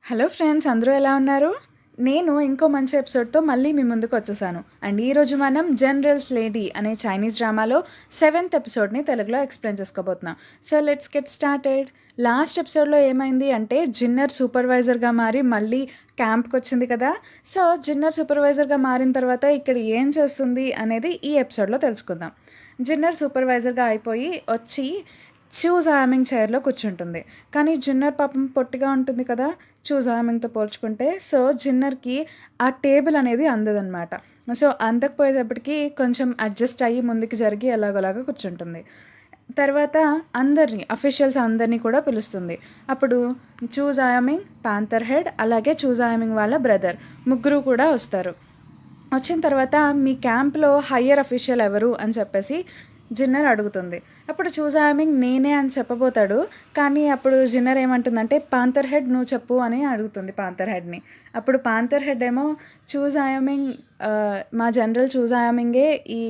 Hello friends, అందరూ ఎలా ఉన్నారు? నేను ఇంకో మంచి ఎపిసోడ్తో మళ్ళీ మీ ముందుకు వచ్చేసాను. అండ్ ఈరోజు మనం జనరల్స్ లేడీ అనే చైనీస్ డ్రామాలో 7th ఎపిసోడ్ని తెలుగులో ఎక్స్ప్లెయిన్ చేసుకోబోతున్నాం. So let's get started. Last ఎపిసోడ్లో ఏమైంది అంటే జిన్నర్ సూపర్వైజర్గా మారి మళ్ళీ క్యాంప్కి వచ్చింది కదా. సో జిన్నర్ సూపర్వైజర్గా మారిన తర్వాత ఇక్కడ ఏం చేస్తుంది అనేది ఈ ఎపిసోడ్లో తెలుసుకుందాం. జిన్నర్ సూపర్వైజర్గా అయిపోయి వచ్చి చూజ్ ఆమింగ్ చైర్లో కూర్చుంటుంది. కానీ జిన్నర్ పాపం పొట్టిగా ఉంటుంది కదా చూజ్ ఆమింగ్తో పోల్చుకుంటే. సో జిన్నర్కి ఆ టేబుల్ అనేది అందదనమాట. సో అందకపోయేటప్పటికి కొంచెం అడ్జస్ట్ అయ్యి ముందుకు జరిగి ఎలాగోలాగా కూర్చుంటుంది. తర్వాత అఫీషియల్స్ అందరినీ కూడా పిలుస్తుంది. అప్పుడు చూజ్ ఆమింగ్, పాంథర్ హెడ్, అలాగే చూజ్ ఆమింగ్ వాళ్ళ బ్రదర్ ముగ్గురు కూడా వస్తారు. వచ్చిన తర్వాత మీ క్యాంప్లో హయ్యర్ అఫీషియల్ ఎవరు అని చెప్పేసి జిన్నర్ అడుగుతుంది. అప్పుడు చూజ్ ఆమింగ్ నేనే అని చెప్పబోతాడు. కానీ అప్పుడు జిన్నర్ ఏమంటుందంటే పాంథర్ హెడ్ నువ్వు చెప్పు అని అడుగుతుంది పాంథర్ హెడ్ని. అప్పుడు పాంథర్ హెడ్ ఏమో చూజ్ ఆమింగ్, మా జనరల్ చూజ్ ఆమింగే ఈ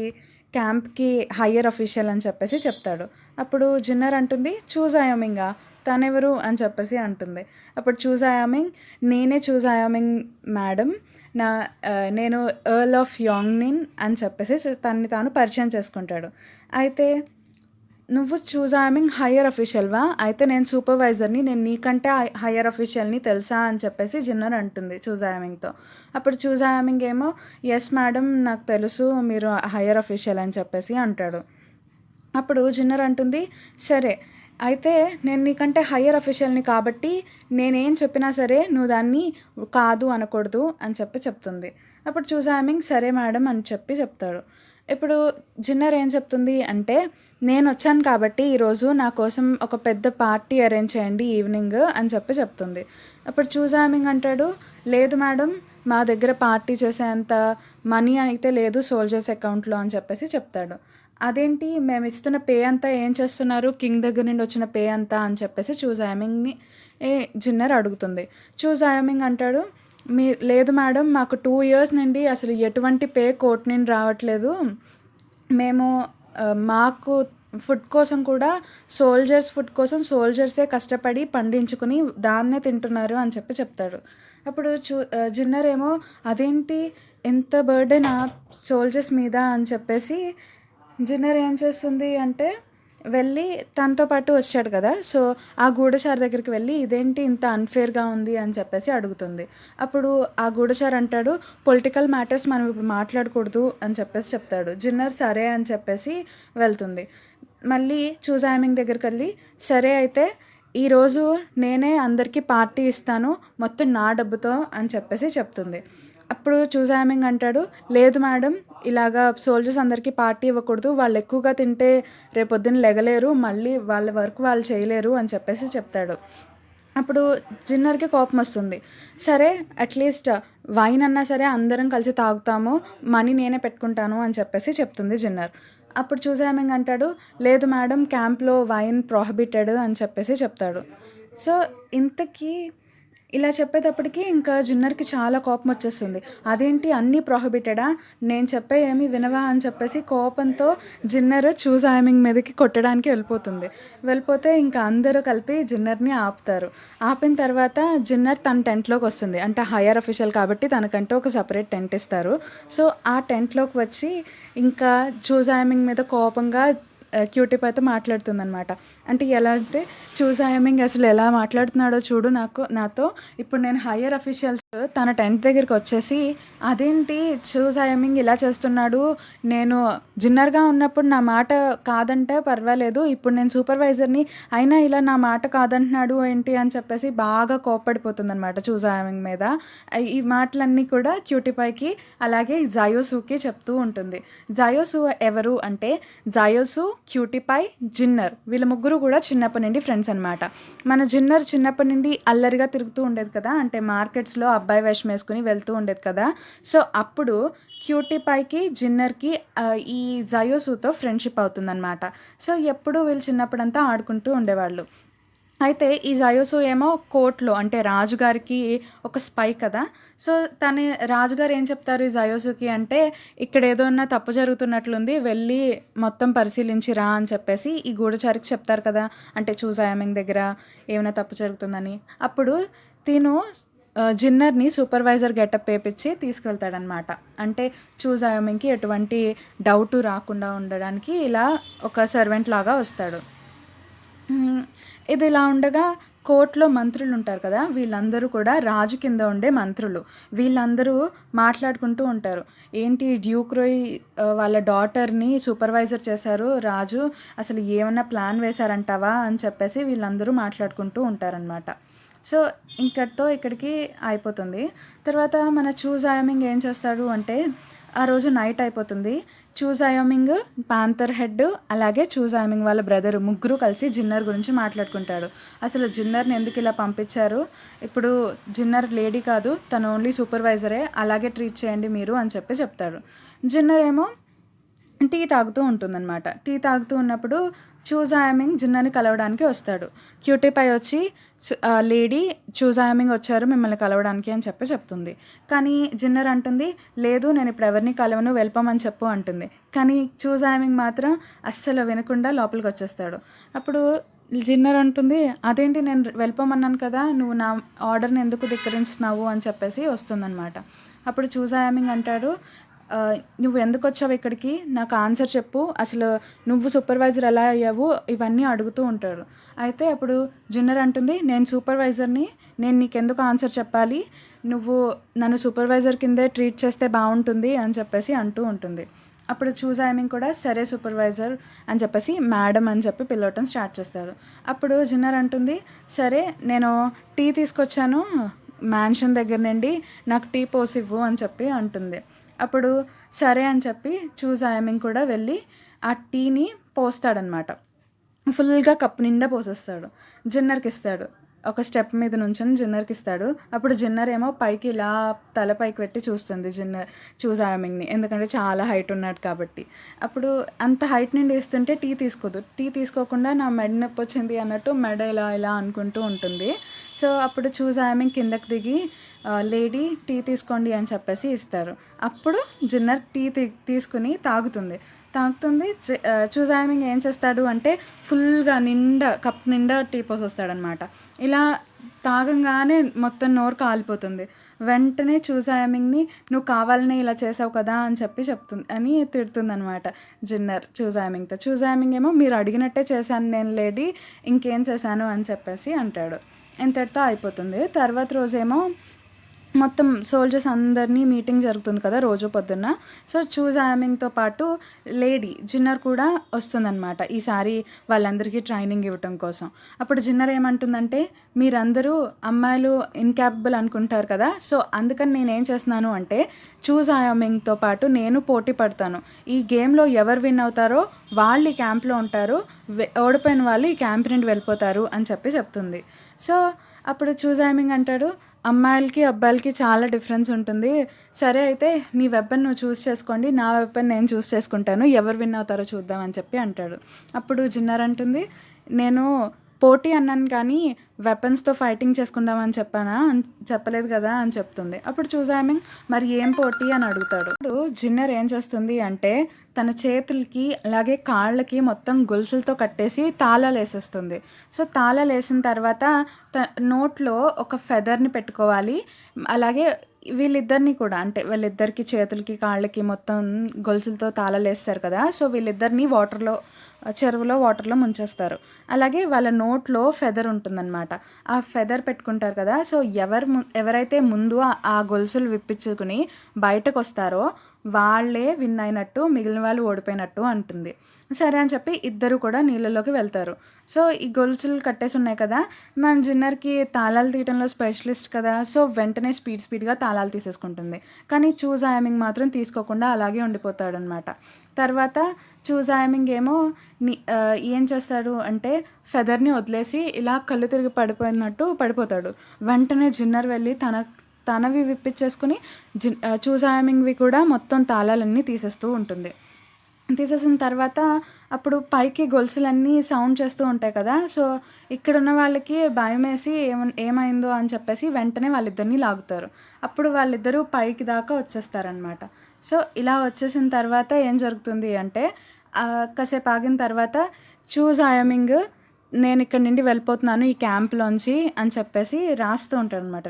క్యాంప్కి హయ్యర్ అఫీషియల్ అని చెప్పేసి చెప్తాడు. అప్పుడు జిన్నర్ అంటుంది చూజ్ ఆమింగా, తనెవరు అని చెప్పేసి అంటుంది. అప్పుడు చూజ్ ఆమింగ్ నేనే చూజ్ ఆమింగ్ మేడం, నేను ఎర్ల్ ఆఫ్ యాంగ్నిన్ అని చెప్పేసి తనని తాను పరిచయం చేసుకుంటాడు. అయితే నువ్వు చూజ్ ఆమింగ్ హయ్యర్ అఫీషియల్వా, అయితే నేను సూపర్వైజర్ని, నేను నీకంటే హయ్యర్ అఫీషియల్ని తెలుసా అని చెప్పేసి జిన్నర్ అంటుంది చూజ్ ఆమింగ్తో. అప్పుడు చూజ్ ఆమింగ్ ఏమో ఎస్ మేడం నాకు తెలుసు మీరు హయ్యర్ అఫీషియల్ అని చెప్పేసి అంటాడు. అప్పుడు జిన్నర్ అంటుంది సరే అయితే నేను నీకంటే హయ్యర్ అఫీషియల్ని కాబట్టి నేనేం చెప్పినా సరే నువ్వు దాన్ని కాదు అనకూడదు అని చెప్తుంది. అప్పుడు చూజ్ ఆమింగ్ సరే మేడం అని చెప్తాడు. ఇప్పుడు జిన్నర్ ఏం చెప్తుంది అంటే నేను వచ్చాను కాబట్టి ఈరోజు నా కోసం ఒక పెద్ద పార్టీ అరేంజ్ చేయండి ఈవినింగ్ అని చెప్తుంది. అప్పుడు చూజ్ ఆమింగ్ అంటాడు లేదు మేడం, మా దగ్గర పార్టీ చేసేంత మనీ అయితే లేదు సోల్జర్స్ అకౌంట్లో అని చెప్పేసి చెప్తాడు. అదేంటి మేము ఇస్తున్న పే అంతా ఏం చేస్తున్నారు, కింగ్ దగ్గర నుండి వచ్చిన పే అంతా అని చెప్పేసి చూజ్ ఆమింగ్ని జిన్నర్ అడుగుతుంది. చూజ్ ఆమింగ్ అంటాడు లేదు మేడం, మాకు 2 years నుండి అసలు ఎటువంటి పే కోర్ట్ నుండి రావట్లేదు. మేము మాకు ఫుడ్ కోసం కూడా ఫుడ్ కోసం సోల్జర్సే కష్టపడి పండించుకుని దాన్నే తింటున్నారు అని చెప్తాడు. అప్పుడు జిన్నర్ ఏమో అదేంటి ఎంత బర్డెన్ ఆ సోల్జర్స్ మీద అని చెప్పేసి జిన్నర్ ఏం చేస్తుంది అంటే వెళ్ళి తనతో పాటు వచ్చాడు కదా, సో ఆ గూఢచారి దగ్గరికి వెళ్ళి ఇదేంటి ఇంత అన్ఫేర్గా ఉంది అని చెప్పేసి అడుగుతుంది. అప్పుడు ఆ గూఢచారి అంటాడు పొలిటికల్ మ్యాటర్స్ మనం ఇప్పుడు మాట్లాడకూడదు అని చెప్పేసి చెప్తాడు. జిన్నర్ సరే అని చెప్పేసి వెళ్తుంది. మళ్ళీ చూజ్ ఆమింగ్ దగ్గరికి వెళ్ళి సరే అయితే ఈరోజు నేనే అందరికీ పార్టీ ఇస్తాను మొత్తం నా డబ్బుతో అని చెప్పేసి చెప్తుంది. అప్పుడు చూజ్ ఆమింగ్ అంటాడు లేదు మేడం, ఇలాగా సోల్జర్స్ అందరికీ పార్టీ ఇవ్వకూడదు, వాళ్ళు ఎక్కువగా తింటే రేపొద్దున లెగలేరు, మళ్ళీ వాళ్ళ వర్క్ వాళ్ళు చేయలేరు అని చెప్పేసి చెప్తాడు. అప్పుడు జిన్నర్కి కోపం వస్తుంది. సరే అట్లీస్ట్ వైన్ అన్నా సరే అందరం కలిసి తాగుతాము, మనీ నేనే పెట్టుకుంటాను అని చెప్పేసి చెప్తుంది జిన్నర్. అప్పుడు చూజ్ ఆమింగ్ అంటాడు లేదు మేడం, క్యాంప్లో వైన్ ప్రొహిబిటెడ్ అని చెప్పేసి చెప్తాడు. సో ఇంతకీ ఇలా చెప్పేటప్పటికి ఇంకా జిన్నర్కి చాలా కోపం వచ్చేస్తుంది. అదేంటి అన్నీ ప్రొహిబిటెడా, నేను చెప్పే ఏమీ వినవా అని చెప్పేసి కోపంతో జిన్నర్ చూజ్ ఆమింగ్ మీదకి కొట్టడానికి వెళ్ళిపోతే ఇంకా అందరూ కలిపి జిన్నర్ని ఆపుతారు. ఆపిన తర్వాత జిన్నర్ తన టెంట్లోకి వస్తుంది. అంటే హయ్యర్ అఫీషియల్ కాబట్టి తనకంటూ ఒక సపరేట్ టెంట్ ఇస్తారు. సో ఆ టెంట్లోకి వచ్చి ఇంకా చూజ్ ఆమింగ్ మీద కోపంగా క్యూటీ పైతో మాట్లాడుతుందనమాట. అంటే ఎలా అంటే చూజ్ ఆమింగ్ అసలు ఎలా మాట్లాడుతున్నాడో చూడు నాతో, ఇప్పుడు నేను హయ్యర్ అఫీషియల్స్ తన టెంట్ దగ్గరికి వచ్చేసి అదేంటి చూజ్ ఆమింగ్ ఇలా చేస్తున్నాడు, నేను జిన్నర్గా ఉన్నప్పుడు నా మాట కాదంటే పర్వాలేదు, ఇప్పుడు నేను సూపర్వైజర్ని అయినా ఇలా నా మాట కాదంటున్నాడు ఏంటి అని చెప్పేసి బాగా కోప్పడిపోతుంది అనమాట చూజ్ ఆమింగ్ మీద. ఈ మాటలన్నీ కూడా క్యూటీ పైకి అలాగే జాయోసుకి చెప్తూ ఉంటుంది. జాయోసు ఎవరు అంటే జాయోసు, క్యూటీ పై, జిన్నర్ వీళ్ళ ముగ్గురు కూడా చిన్నప్పటి నుండి ఫ్రెండ్స్ అనమాట. మన జిన్నర్ చిన్నప్పటి నుండి అల్లరిగా తిరుగుతూ ఉండేది కదా, అంటే మార్కెట్స్లో అబ్బాయి వేషం వేసుకుని వెళ్తూ ఉండేది కదా. సో అప్పుడు క్యూటీ పైకి జిన్నర్కి ఈ జాయోసుతో ఫ్రెండ్షిప్ అవుతుందన్నమాట. సో ఎప్పుడు వీళ్ళు చిన్నప్పుడంతా ఆడుకుంటూ ఉండేవాళ్ళు. అయితే ఈ జాయోసు ఏమో కోర్టులో అంటే రాజుగారికి ఒక స్పై కదా. సో రాజుగారు ఏం చెప్తారు ఈ జాయోసుకి అంటే ఇక్కడ ఏదైనా తప్పు జరుగుతున్నట్లుంది, వెళ్ళి మొత్తం పరిశీలించి రా అని చెప్పేసి ఈ గూఢచారికి చెప్తారు కదా, అంటే చూజ్ ఆమింగ్ దగ్గర ఏమైనా తప్పు జరుగుతుందని. అప్పుడు తిను జిన్నర్ని సూపర్వైజర్ గెటప్ వేపించి తీసుకెళ్తాడనమాట. అంటే చూజ్ అయోమింగ్కి ఎటువంటి డౌటు రాకుండా ఉండడానికి ఇలా ఒక సర్వెంట్ లాగా వస్తాడు. ఇది ఇలా ఉండగా కోర్టులో మంత్రులు ఉంటారు కదా, వీళ్ళందరూ కూడా రాజు కింద ఉండే మంత్రులు. వీళ్ళందరూ మాట్లాడుకుంటూ ఉంటారు. ఏంటి డ్యూక్రోయ్ వాళ్ళ డాటర్ని సూపర్వైజర్ చేశారు రాజు, అసలు ఏమన్నా ప్లాన్ వేశారంటావా అని చెప్పేసి వీళ్ళందరూ మాట్లాడుకుంటూ ఉంటారనమాట. సో ఇంకటితో ఇక్కడికి అయిపోతుంది. తర్వాత మన చూజ్ అయోమింగ్ ఏం చేస్తాడు అంటే, ఆ రోజు నైట్ అయిపోతుంది. చూజ్ అయోమింగ్, పాంథర్ హెడ్, అలాగే చూజ్ అయోమింగ్ వాళ్ళ బ్రదరు ముగ్గురు కలిసి జిన్నర్ గురించి మాట్లాడుకుంటాడు. అసలు జిన్నర్ని ఎందుకు ఇలా పంపించారు, ఇప్పుడు జిన్నర్ లేడీ కాదు, తను ఓన్లీ సూపర్వైజరే, అలాగే ట్రీట్ చేయండి మీరు అని చెప్పి చెప్తాడు. జిన్నర్ ఏమో టీ తాగుతూ ఉంటుందన్నమాట. టీ తాగుతూ ఉన్నప్పుడు చూజ్ అయోమింగ్ జిన్నర్ని కలవడానికి వస్తాడు. క్యూటీ పై వచ్చి లేడీ చూజ్ అయోమింగ్ వచ్చారు మిమ్మల్ని కలవడానికి అని చెప్పి చెప్తుంది. కానీ జిన్నర్ అంటుంది, లేదు నేను ఇప్పుడు ఎవరిని కలవను, వెళ్ళిపోమని చెప్పు అంటుంది. కానీ చూజ్ అయోమింగ్ మాత్రం అస్సలు వినకుండా లోపలికి వచ్చేస్తాడు. అప్పుడు జిన్నర్ అంటుంది, అదేంటి నేను వెళ్ళిపోమన్నాను కదా, నువ్వు నా ఆర్డర్ని ఎందుకు ధిక్కరించుతున్నావు అని చెప్పేసి వస్తుందన్నమాట. అప్పుడు చూజ్ అయోమింగ్ అంటాడు, నువ్వు ఎందుకు వచ్చావు ఇక్కడికి, నాకు ఆన్సర్ చెప్పు, అసలు నువ్వు సూపర్వైజర్ ఎలా అయ్యావు, ఇవన్నీ అడుగుతూ ఉంటాడు. అయితే అప్పుడు జిన్నర్ అంటుంది, నేను సూపర్వైజర్ని, నేను నీకెందుకు ఆన్సర్ చెప్పాలి, నువ్వు నన్ను సూపర్వైజర్ కిందే ట్రీట్ చేస్తే బాగుంటుంది అని చెప్పేసి అంటూ ఉంటుంది. అప్పుడు చూజ్ అయోమింగ్ కూడా సరే సూపర్వైజర్ అని చెప్పేసి మేడం అని చెప్పి పిలవటం స్టార్ట్ చేస్తాడు. అప్పుడు జిన్నర్ అంటుంది, సరే నేను టీ తీసుకొచ్చాను మ్యాన్షన్ దగ్గర నుండి, నాకు టీ పోసివ్వు అని చెప్పి అంటుంది. అప్పుడు సరే అని చెప్పి చూజ్ అయోమింగ్ కూడా వెళ్ళి ఆ టీని పోస్తాడనమాట. ఫుల్గా కప్పు నిండా పోసేస్తాడు. జిన్నర్కి ఇస్తాడు. ఒక స్టెప్ మీద నుంచొని జిన్నర్కి ఇస్తాడు. అప్పుడు జిన్నర్ ఏమో పైకి ఇలా తల పైకి పెట్టి చూస్తుంది చూజ్ అయోమింగ్ని, ఎందుకంటే చాలా హైట్ ఉన్నాడు కాబట్టి. అప్పుడు అంత హైట్ నుండి ఇస్తుంటే టీ తీసుకోదు. టీ తీసుకోకుండా నా మెడ నొప్పి వచ్చింది అన్నట్టు మెడ ఇలా ఇలా అనుకుంటూ ఉంటుంది. సో అప్పుడు చూజ్ అయోమింగ్ కిందకి దిగి లేడీ టీ తీసుకోండి అని చెప్పేసి ఇస్తారు. అప్పుడు జిన్నర్ టీ తీసుకుని తాగుతుంది. చూజ్ అయోమింగ్ ఏం చేస్తాడు అంటే ఫుల్గా కప్ నిండా టీ పోసొస్తాడనమాట. ఇలా తాగంగానే మొత్తం నోరు కాలిపోతుంది. వెంటనే చూజ్ అయోమింగ్ని నువ్వు కావాలనే ఇలా చేసావు కదా అని చెప్పి తిడుతుందనమాట జిన్నర్ చూజ్ అయోమింగ్తో. చూజ్ అయోమింగ్ ఏమో మీరు అడిగినట్టే చేశాను నేను లేడీ, ఇంకేం చేశాను అని చెప్పేసి అంటాడు. ఇంతటితో అయిపోతుంది. తర్వాత రోజేమో మొత్తం సోల్జర్స్ అందరినీ మీటింగ్ జరుగుతుంది కదా రోజు పొద్దున్న. సో చూజ్ అయోమింగ్తో పాటు లేడీ జిన్నర్ కూడా వస్తుందన్నమాట ఈసారి వాళ్ళందరికీ ట్రైనింగ్ ఇవ్వటం కోసం. అప్పుడు జిన్నర్ ఏమంటుందంటే, మీరందరూ అమ్మాయిలు ఇన్క్యాపబుల్ అనుకుంటారు కదా, సో అందుకని నేనేం చేస్తున్నాను అంటే చూజ్ అయోమింగ్తో పాటు నేను పోటీ పడతాను. ఈ గేమ్లో ఎవరు విన్ అవుతారో వాళ్ళు ఈ క్యాంప్లో ఉంటారు, ఓడిపోయిన వాళ్ళు ఈ క్యాంప్ నుండి వెళ్ళిపోతారు అని చెప్తుంది. సో అప్పుడు చూజ్ అయోమింగ్ అంటాడు, అమ్మాయిలకి అబ్బాయిలకి చాలా డిఫరెన్స్ ఉంటుంది, సరే అయితే నీ వెపన్ నువ్వు చూస్ చేసుకోండి, నా వెపన్ నేను చూస్ చేసుకుంటాను, ఎవరు విన్ అవుతారో చూద్దామని చెప్పి అంటాడు. అప్పుడు జిన్నర్ అంటుంది, నేను పోటీ అన్నాను కానీ వెపన్స్తో ఫైటింగ్ చేసుకుందామని చెప్పలేదు కదా అని చెప్తుంది. అప్పుడు చూజ్ అయోమింగ్ మరి ఏం పోటీ అని అడుగుతాడు. ఇప్పుడు జిన్నర్ ఏం చేస్తుంది అంటే తన చేతులకి అలాగే కాళ్ళకి మొత్తం గొలుసులతో కట్టేసి తాళాలు వేసేస్తుంది. సో తాళాలు వేసిన తర్వాత నోట్లో ఒక ఫెదర్ని పెట్టుకోవాలి. అలాగే వీళ్ళిద్దరిని కూడా అంటే వీళ్ళిద్దరికి చేతులకి కాళ్ళకి మొత్తం గొలుసులతో తాళాలు వేస్తారు కదా, సో వీళ్ళిద్దరిని చెరువులో వాటర్లో ముంచేస్తారు. అలాగే వాళ్ళ నోట్లో ఫెదర్ ఉంటుందన్నమాట. ఆ ఫెదర్ పెట్టుకుంటారు కదా, సో ఎవరైతే ముందు ఆ గొలుసులు విప్పించుకుని బయటకు వస్తారో వాళ్ళే విన్ అయినట్టు, మిగిలిన వాళ్ళు ఓడిపోయినట్టు అంటుంది. సరే అని చెప్పి ఇద్దరు కూడా నీళ్ళలోకి వెళ్తారు. సో ఈ గొలుసులు కట్టేసి ఉన్నాయి కదా, మన జిన్నర్కి తాళాలు తీయడంలో స్పెషలిస్ట్ కదా, సో వెంటనే స్పీడ్గా తాళాలు తీసేసుకుంటుంది. కానీ చూజ్ అయోమింగ్ మాత్రం తీసుకోకుండా అలాగే ఉండిపోతాడనమాట. తర్వాత చూజ్ అయోమింగ్ ఏమో ఏం చేస్తాడు అంటే ఫెదర్ని వదిలేసి ఇలా కళ్ళు తిరిగి పడిపోతాడు. వెంటనే జిన్నర్ వెళ్ళి తనవి విప్పించేసుకుని చూజ్ అయోమింగ్వి కూడా మొత్తం తాళాలన్నీ తీసేస్తూ ఉంటుంది. తీసేసిన తర్వాత అప్పుడు పైకి గొలుసులన్నీ సౌండ్ చేస్తూ ఉంటాయి కదా, సో ఇక్కడ ఉన్న వాళ్ళకి భయం వేసి ఏమైందో అని చెప్పేసి వెంటనే వాళ్ళిద్దరిని లాగుతారు. అప్పుడు వాళ్ళిద్దరూ పైకి దాకా వచ్చేస్తారనమాట. సో ఇలా వచ్చేసిన తర్వాత ఏం జరుగుతుంది అంటే కాసేపు ఆగిన తర్వాత చూజ్ అయోమింగ్ నేను ఇక్కడి నుండి వెళ్ళిపోతున్నాను ఈ క్యాంప్లోంచి అని చెప్పేసి రాస్తూ ఉంటాడు అనమాట,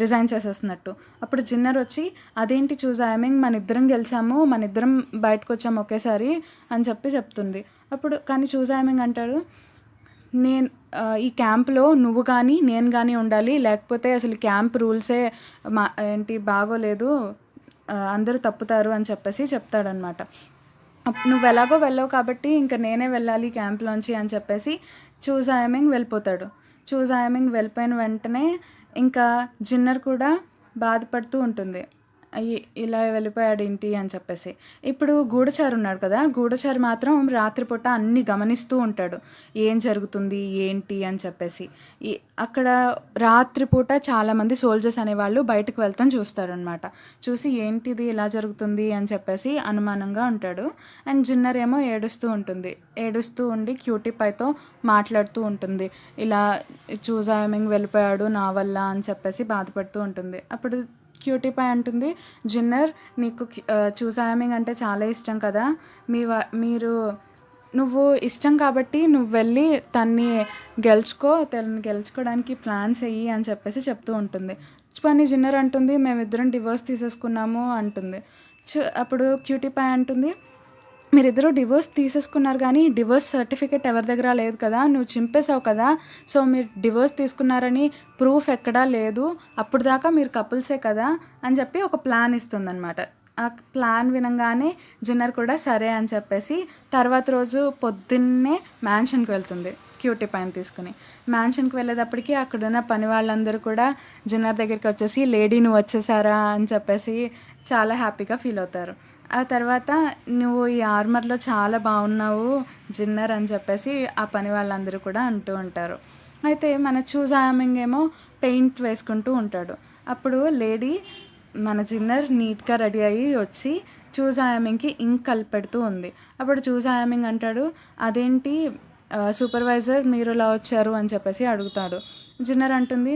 రిజైన్ చేసేస్తున్నట్టు. అప్పుడు జిన్నర్ వచ్చి అదేంటి చూజ్ ఐమింగ్, మన ఇద్దరం గెలిచాము, మన ఇద్దరం బయటకు వచ్చాము ఒకేసారి అని చెప్తుంది. అప్పుడు కానీ చూజ్ ఐమింగ్ అంటాడు, నేను ఈ క్యాంప్లో నువ్వు కానీ నేను కానీ ఉండాలి, లేకపోతే అసలు క్యాంప్ రూల్సే బాగోలేదు, అందరూ తప్పుతారు అని చెప్పేసి చెప్తాడనమాట. నువ్వు ఎలాగో వెళ్ళావు కాబట్టి ఇంకా నేనే వెళ్ళాలి క్యాంప్లోంచి అని చెప్పేసి చూజ్ ఐమింగ్ వెళ్ళిపోతాడు. చూజ్ ఐమింగ్ వెళ్ళిపోయిన వెంటనే ఇంకా జిన్నర్ కూడా బాధపడుతూ ఉంటుంది, ఇలా వెళ్ళిపోయాడు ఏంటి అని చెప్పేసి. ఇప్పుడు గూఢచారి ఉన్నాడు కదా, గూఢచారి మాత్రం రాత్రిపూట అన్నీ గమనిస్తూ ఉంటాడు, ఏం జరుగుతుంది ఏంటి అని చెప్పేసి. అక్కడ రాత్రిపూట చాలామంది సోల్జర్స్ అనేవాళ్ళు బయటకు వెళ్తాం చూస్తారనమాట. చూసి ఏంటిది ఇలా జరుగుతుంది అని చెప్పేసి అనుమానంగా ఉంటాడు. అండ్ జిన్నర్ ఏమో ఏడుస్తూ ఉండి క్యూటీ పైతో మాట్లాడుతూ ఉంటుంది, ఇలా చూజ్ ఐమింగ్ వెళ్ళిపోయాడు నా వల్ల అని చెప్పేసి బాధపడుతూ ఉంటుంది. అప్పుడు క్యూటీ పై అంటుంది, జిన్నర్ నీకు చూజ్ ఐమింగ్ అంటే చాలా ఇష్టం కదా, నువ్వు ఇష్టం కాబట్టి నువ్వు వెళ్ళి తన్ని గెలుచుకోవడానికి ప్లాన్స్ వెయ్యి అని చెప్పేసి చెప్తూ ఉంటుంది. కానీ జిన్నర్ అంటుంది మేమిద్దరం డివోర్స్ తీసేసుకున్నాము అంటుంది. అప్పుడు క్యూటీ పై అంటుంది, మీరిద్దరూ డివోర్స్ తీసేసుకున్నారు కానీ డివోర్స్ సర్టిఫికేట్ ఎవరి దగ్గర లేదు కదా, నువ్వు చింపేశావు కదా, సో మీరు డివోర్స్ తీసుకున్నారని ప్రూఫ్ ఎక్కడా లేదు, అప్పుడు దాకా మీరు కపుల్సే కదా అని చెప్పి ఒక ప్లాన్ ఇస్తుందన్నమాట. ఆ ప్లాన్ వినంగానే జిన్నర్ కూడా సరే అని చెప్పేసి తర్వాత రోజు పొద్దున్నే మ్యాన్షన్కి వెళ్తుంది క్యూటీ పైన తీసుకుని. మ్యాన్షన్కి వెళ్ళేటప్పటికి అక్కడున్న పని వాళ్ళందరూ కూడా జిన్నర్ దగ్గరికి వచ్చేసి లేడీ నువ్వు వచ్చేసారా అని చెప్పేసి చాలా హ్యాపీగా ఫీల్ అవుతారు. ఆ తర్వాత నువ్వు ఈ ఆర్మర్లో చాలా బాగున్నావు జిన్నర్ అని చెప్పేసి ఆ పని వాళ్ళందరూ కూడా అంటూ ఉంటారు. అయితే మన చూజ్ ఐమింగ్ ఏమో పెయింట్ వేసుకుంటూ ఉంటాడు. అప్పుడు లేడీ మన జిన్నర్ నీట్గా రెడీ అయ్యి వచ్చి చూజ్ ఐమింగ్కి ఇంక్ కలిపెడుతూ ఉంది. అప్పుడు చూజ్ ఐమింగ్ అంటాడు, అదేంటి సూపర్వైజర్ మీరు ఇలా వచ్చారు అని చెప్పేసి అడుగుతాడు. జిన్నర్ అంటుంది,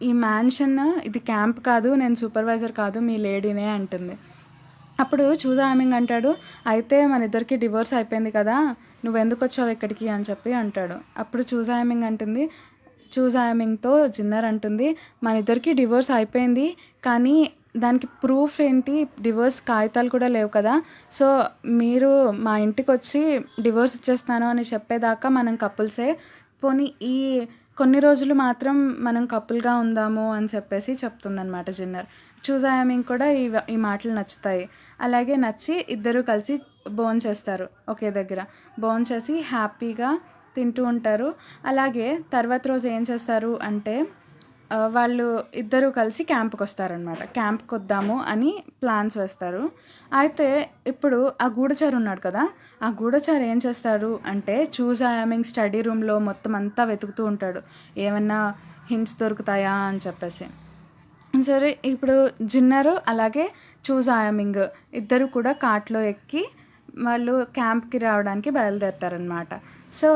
ఈ మ్యాన్షన్ ఇది క్యాంప్ కాదు, నేను సూపర్వైజర్ కాదు, మీ లేడీనే అంటుంది. అప్పుడు చూజ్ ఐమింగ్ అంటాడు, అయితే మన ఇద్దరికి డివోర్స్ అయిపోయింది కదా, నువ్వు ఎందుకు వచ్చావు ఇక్కడికి అని చెప్పి అంటాడు. అప్పుడు చూజ్ ఐమింగ్తో జిన్నర్ అంటుంది, మన ఇద్దరికి డివోర్స్ అయిపోయింది కానీ దానికి ప్రూఫ్ ఏంటి, డివోర్స్ కాగితాలు కూడా లేవు కదా, సో మీరు మా ఇంటికి వచ్చి డివోర్స్ ఇచ్చేస్తాను అని చెప్పేదాకా మనం కపుల్సే, పోనీ ఈ కొన్ని రోజులు మాత్రం మనం కపుల్గా ఉందాము అని చెప్పేసి చెప్తుందన్నమాట జిన్నర్. చూజ్ ఐమింగ్ కూడా ఈ మాటలు నచ్చుతాయి. అలాగే నచ్చి ఇద్దరు కలిసి భోంచేస్తారు, ఒకే దగ్గర భోంచేసి హ్యాపీగా తింటూ ఉంటారు. అలాగే తర్వాత రోజు ఏం చేస్తారు అంటే వాళ్ళు ఇద్దరు కలిసి క్యాంప్కి వస్తారనమాట. క్యాంప్కి వద్దాము అని ప్లాన్స్ వేస్తారు. అయితే ఇప్పుడు ఆ గూఢచారి ఉన్నాడు కదా, ఆ గూఢచారి ఏం చేస్తాడు అంటే చూజ్ ఐమింగ్ స్టడీ రూమ్లో మొత్తం అంతా వెతుకుతూ ఉంటాడు, ఏమన్నా హింట్స్ దొరుకుతాయా అని చెప్పేసి. సరే ఇప్పుడు జిన్నరు అలాగే చూజ్ ఐమింగ్ ఇద్దరు కూడా కార్ట్లో ఎక్కి వాళ్ళు క్యాంప్కి రావడానికి బయలుదేరుతారనమాట. సో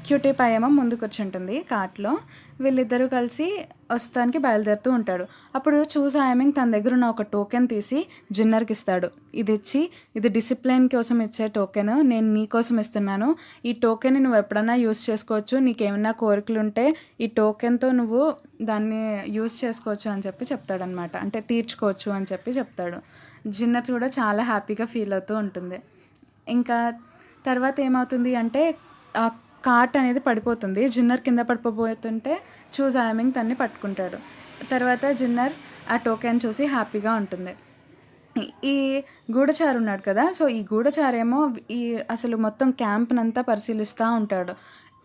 క్యూటీ పై ఏమో ముందుకు వచ్చి ఉంటుంది కార్ట్లో, వీళ్ళిద్దరూ కలిసి వస్తానికి బయలుదేరుతూ ఉంటాడు. అప్పుడు చూజ్ ఐమింగ్ తన దగ్గర ఉన్న ఒక టోకెన్ తీసి జిన్నర్కి ఇస్తాడు. ఇది డిసిప్లిన్ కోసం ఇచ్చే టోకెన్, నేను నీ కోసం ఇస్తున్నాను, ఈ టోకెన్ని నువ్వు ఎప్పుడన్నా యూస్ చేసుకోవచ్చు, నీకేమైనా కోరికలు ఉంటే ఈ టోకెన్తో నువ్వు దాన్ని యూస్ చేసుకోవచ్చు అని చెప్పి చెప్తాడనమాట, అంటే తీర్చుకోవచ్చు అని చెప్పి చెప్తాడు. జిన్నర్ కూడా చాలా హ్యాపీగా ఫీల్ అవుతూ ఉంటుంది. ఇంకా తర్వాత ఏమవుతుంది అంటే ఆ కార్ట్ అనేది పడిపోతుంది, జిన్నర్ కింద పడిపోతుంటే చూజ్ ఐమింగ్ తన్ని పట్టుకుంటాడు. తర్వాత జిన్నర్ ఆ టోకెన్ చూసి హ్యాపీగా ఉంటుంది. ఈ గూఢచారి ఉన్నాడు కదా, సో ఈ గూఢచారేమో అసలు మొత్తం క్యాంప్నంతా పరిశీలిస్తూ ఉంటాడు.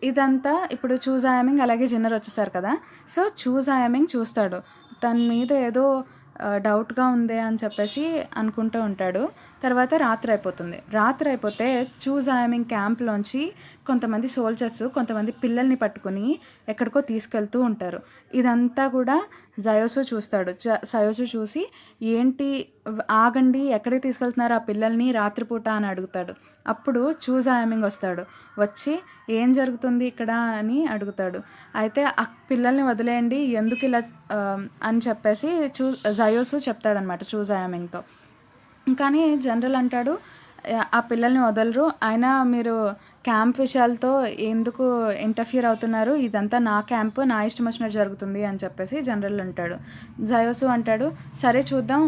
ఇదంతా ఇప్పుడు చూజ్ ఐమింగ్ అలాగే జిన్నర్ వచ్చేసారు కదా, సో చూజ్ ఐమింగ్ చూస్తాడు తన మీద ఏదో డౌట్గా ఉంది అని చెప్పేసి అనుకుంటూ ఉంటాడు. తర్వాత రాత్రి అయిపోతే చూజ్ ఐమింగ్ క్యాంప్లోంచి కొంతమంది సోల్జర్స్ కొంతమంది పిల్లల్ని పట్టుకుని ఎక్కడికో తీసుకెళ్తూ ఉంటారు. ఇదంతా కూడా జయోసు చూస్తాడు. జయోసు చూసి ఏంటి ఆగండి, ఎక్కడికి తీసుకెళ్తున్నారు ఆ పిల్లల్ని రాత్రిపూట అని అడుగుతాడు. అప్పుడు చూజ్ ఐమింగ్ వస్తాడు, వచ్చి ఏం జరుగుతుంది ఇక్కడ అని అడుగుతాడు. అయితే ఆ పిల్లల్ని వదిలేయండి, ఎందుకు ఇలా అని చెప్పేసి జయోసు చెప్తాడనమాట చూజ్ ఐమింగ్తో. కానీ జనరల్ అంటాడు, ఆ పిల్లల్ని వదలరు, అయినా మీరు క్యాంప్ విషయాలతో ఎందుకు ఇంటర్ఫియర్ అవుతున్నారు, ఇదంతా నా క్యాంపు, నా ఇష్టం వచ్చినట్టు జరుగుతుంది అని చెప్పేసి జనరల్ అంటాడు. జయోసు అంటాడు, సరే చూద్దాం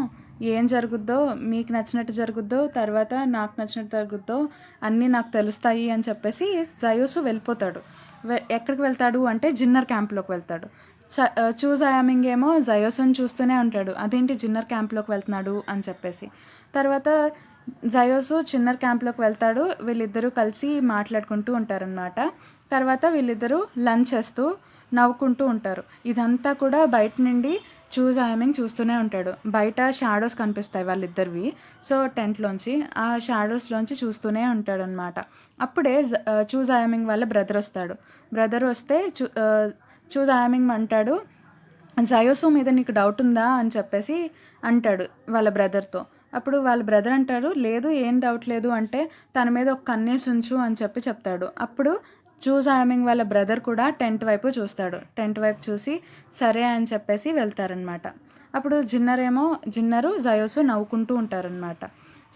ఏం జరుగుద్దో, మీకు నచ్చినట్టు జరుగుద్దో, తర్వాత నాకు నచ్చినట్టు జరుగుద్దో అన్నీ నాకు తెలుస్తాయి అని చెప్పేసి జయోసు వెళ్ళిపోతాడు. ఎక్కడికి వెళ్తాడు అంటే జిన్నర్ క్యాంప్లోకి వెళ్తాడు. చూజ్ అయామింగ్ ఏమో జయోసుని చూస్తూనే ఉంటాడు, అదేంటి జిన్నర్ క్యాంప్లోకి వెళ్తున్నాడు అని చెప్పేసి. తర్వాత జయోసు చిన్నర్ క్యాంప్లోకి వెళ్తాడు. వీళ్ళిద్దరూ కలిసి మాట్లాడుకుంటూ ఉంటారనమాట. తర్వాత వీళ్ళిద్దరూ లంచ్ చేస్తూ నవ్వుకుంటూ ఉంటారు. ఇదంతా కూడా బయట నుండి చూజ్ అయామింగ్ చూస్తూనే ఉంటాడు. బయట షాడోస్ కనిపిస్తాయి వాళ్ళిద్దరివి. సో టెంట్లోంచి ఆ షాడోస్లోంచి చూస్తూనే ఉంటాడనమాట. అప్పుడే చూజ్ అయామింగ్ వాళ్ళ బ్రదర్ వస్తాడు. బ్రదర్ వస్తే చూజ్ అయామింగ్ అంటాడు, జయోసు మీద నీకు డౌట్ ఉందా అని చెప్పేసి అంటాడు వాళ్ళ బ్రదర్తో. అప్పుడు వాళ్ళ బ్రదర్ అంటాడు, లేదు ఏం డౌట్ లేదు అంటే తన మీద ఒక కన్నేసి ఉంచు అని చెప్తాడు. అప్పుడు చూజ్ అయామింగ్ వాళ్ళ బ్రదర్ కూడా టెంట్ వైపు చూస్తాడు. టెంట్ వైపు చూసి సరే అని చెప్పేసి వెళ్తారనమాట. అప్పుడు జిన్నరు జయోసు నవ్వుకుంటూ ఉంటారనమాట.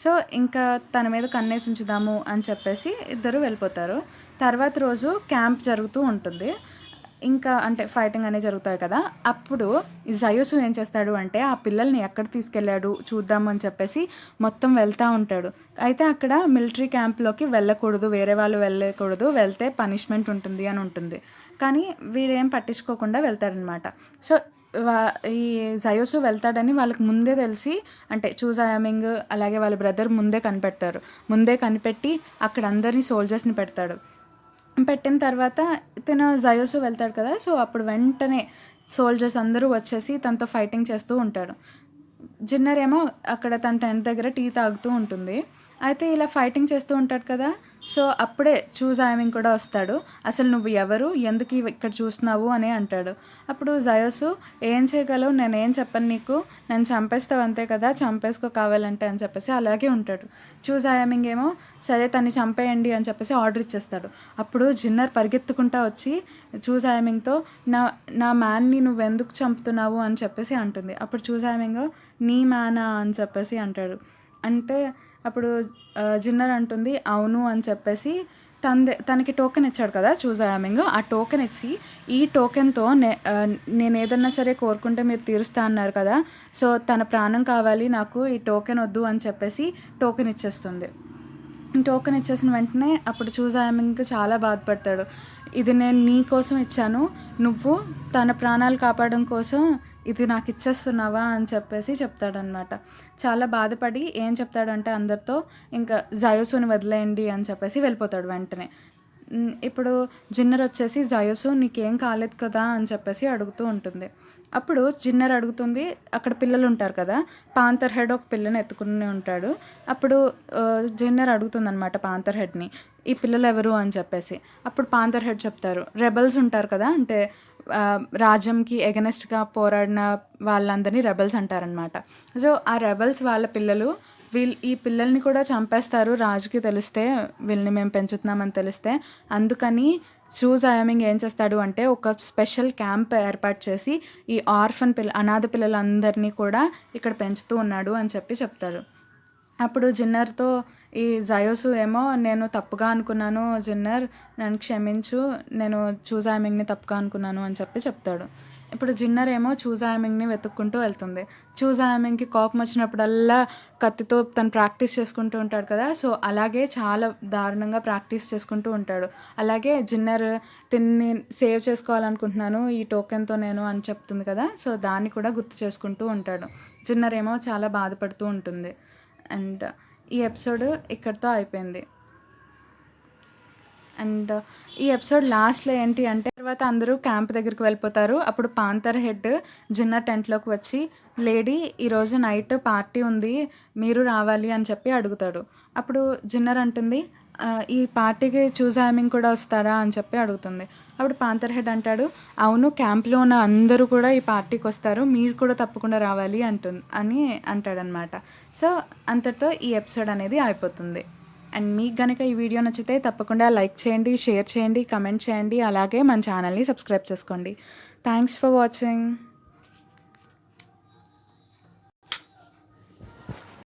సో ఇంకా తన మీద కన్నేసి ఉంచుదాము అని చెప్పేసి ఇద్దరు వెళ్ళిపోతారు. తర్వాత రోజు క్యాంప్ జరుగుతూ ఉంటుంది. ఇంకా అంటే ఫైటింగ్ అనేవి జరుగుతాయి కదా. అప్పుడు జయోసు ఏం చేస్తాడు అంటే ఆ పిల్లల్ని ఎక్కడ తీసుకెళ్ళాడు చూద్దాము అని చెప్పేసి మొత్తం వెళ్తూ ఉంటాడు. అయితే అక్కడ మిలిటరీ క్యాంప్లోకి వెళ్ళకూడదు, వేరే వాళ్ళు వెళ్ళకూడదు, వెళ్తే పనిష్మెంట్ ఉంటుంది అని ఉంటుంది. కానీ వీడేం పట్టించుకోకుండా వెళ్తాడనమాట. సో ఈ జయోసు వెళ్తాడని వాళ్ళకి ముందే తెలిసి, అంటే చూజ్ అయామింగ్ అలాగే వాళ్ళ బ్రదర్ ముందే కనిపెట్టి అక్కడ అందరినీ సోల్జర్స్ని పెట్టిన తర్వాత తను జయోసు వెళ్తాడు కదా. సో అప్పుడు వెంటనే సోల్జర్స్ అందరూ వచ్చేసి తనతో ఫైటింగ్ చేస్తూ ఉంటాడు. జిన్నర్ ఏమో అక్కడ తన టెంట్ దగ్గర టీ తాగుతూ ఉంటుంది. అయితే ఇలా ఫైటింగ్ చేస్తూ ఉంటాడు కదా. సో అప్పుడే చూజ్ అయామింగ్ కూడా వస్తాడు. అసలు నువ్వు ఎవరు, ఎందుకు ఇక్కడ చూస్తున్నావు అని అంటాడు. అప్పుడు జయోసు, ఏం చేయగలవు, నేనేం చెప్పను నీకు, నన్ను చంపేస్తావు అంతే కదా, చంపేసుకో కావాలంటే అని చెప్పేసి అలాగే ఉంటాడు. చూజ్ అయామింగ్ ఏమో సరే తన్ని చంపేయండి అని చెప్పేసి ఆర్డర్ ఇచ్చేస్తాడు. అప్పుడు జిన్నర్ పరిగెత్తుకుంటా వచ్చి చూజ్ అయామింగ్తో నా మ్యాన్ని నువ్వెందుకు చంపుతున్నావు అని చెప్పేసి అంటుంది. అప్పుడు చూజ్ అయామింగ్ నీ మ్యానా అని చెప్పేసి అంటాడు. అంటే అప్పుడు జిన్నర్ అంటుంది అవును అని చెప్పేసి తనకి టోకెన్ ఇచ్చాడు కదా చూజ్ అయామింగ్. ఆ టోకెన్ ఇచ్చి, ఈ టోకెన్తో నేను ఏదన్నా సరే కోరుకుంటే మీరు తీరుస్తా అన్నారు కదా, సో తన ప్రాణం కావాలి నాకు, ఈ టోకెన్ వద్దు అని చెప్పేసి టోకెన్ ఇచ్చేస్తుంది. టోకెన్ ఇచ్చేసిన వెంటనే అప్పుడు చూజ్ అయామింగ్ చాలా బాధపడతాడు. ఇది నేను నీ కోసం ఇచ్చాను, నువ్వు తన ప్రాణాలు కాపాడడం కోసం ఇది నాకు ఇచ్చేస్తున్నావా అని చెప్పేసి చెప్తాడనమాట. చాలా బాధపడి ఏం చెప్తాడంటే అందరితో ఇంకా జయోసుని వదిలేయండి అని చెప్పేసి వెళ్ళిపోతాడు వెంటనే. ఇప్పుడు జిన్నర్ వచ్చేసి జయోసు నీకేం కాలేదు కదా అని చెప్పేసి అడుగుతూ ఉంటుంది. అప్పుడు జిన్నర్ అడుగుతుంది, అక్కడ పిల్లలు ఉంటారు కదా, పాంతర్ హెడ్ ఒక పిల్లని ఎత్తుకుని ఉంటాడు. అప్పుడు జిన్నర్ అడుగుతుందనమాట పాంతర్ హెడ్ని, ఈ పిల్లలు ఎవరు అని చెప్పేసి. అప్పుడు పాంతర్ హెడ్ చెప్తారు, రెబల్స్ ఉంటారు కదా, అంటే రాజ్యంకి ఎగనెస్ట్గా పోరాడిన వాళ్ళందరినీ రెబల్స్ అంటారనమాట. సో ఆ రెబల్స్ వాళ్ళ పిల్లలు, ఈ పిల్లల్ని కూడా చంపేస్తారు రాజుకి తెలిస్తే, వీళ్ళని మేము పెంచుతున్నామని తెలిస్తే. అందుకని చూజ్ అయామింగ్ ఏం చేస్తాడు అంటే ఒక స్పెషల్ క్యాంప్ ఏర్పాటు చేసి ఈ ఆర్ఫన్ అనాథ పిల్లలందరినీ కూడా ఇక్కడ పెంచుతూ ఉన్నాడు అని చెప్తాడు. అప్పుడు జిన్నర్తో ఈ జయోసు ఏమో నేను తప్పుగా అనుకున్నాను జిన్నర్, నన్ను క్షమించు, నేను చూజ్ అయామింగ్ని తప్పుగా అనుకున్నాను అని చెప్తాడు. ఇప్పుడు జిన్నర్ ఏమో చూజ్ అయామింగ్ని వెతుక్కుంటూ వెళ్తుంది. చూజ్ అయామింగ్కి కోపం వచ్చినప్పుడల్లా కత్తితో తను ప్రాక్టీస్ చేసుకుంటూ ఉంటాడు కదా. సో అలాగే చాలా దారుణంగా ప్రాక్టీస్ చేసుకుంటూ ఉంటాడు. అలాగే జిన్నర్ తిన్ని సేవ్ చేసుకోవాలనుకుంటున్నాను ఈ టోకెన్తో నేను అని చెప్తుంది కదా. సో దాన్ని కూడా గుర్తు చేసుకుంటూ ఉంటాడు. జిన్నర్ ఏమో చాలా బాధపడుతూ ఉంటుంది. అండ్ ఈ ఎపిసోడ్ ఇక్కడితో అయిపోయింది. అండ్ ఈ ఎపిసోడ్ లాస్ట్లో ఏంటి అంటే తర్వాత అందరూ క్యాంప్ దగ్గరికి వెళ్ళిపోతారు. అప్పుడు పాంతర్ హెడ్ జిన్నర్ టెంట్లోకి వచ్చి, లేడీ ఈరోజు నైట్ పార్టీ ఉంది, మీరు రావాలి అని అడుగుతాడు. అప్పుడు జిన్నర్ అంటుంది, ఈ పార్టీకి చూజ్ అయామింగ్ కూడా వస్తారా అని అడుగుతుంది. అప్పుడు పాంతర్ హెడ్ అంటాడు, అవును క్యాంప్లో ఉన్న అందరూ కూడా ఈ పార్టీకి వస్తారు, మీరు కూడా తప్పకుండా రావాలి అని అంటాడనమాట. సో అంతటితో ఈ ఎపిసోడ్ అనేది అయిపోతుంది. అండ్ మీకు కనుక ఈ వీడియో నచ్చితే తప్పకుండా లైక్ చేయండి, షేర్ చేయండి, కమెంట్ చేయండి, అలాగే మన ఛానల్ని సబ్స్క్రైబ్ చేసుకోండి. Thanks for watching.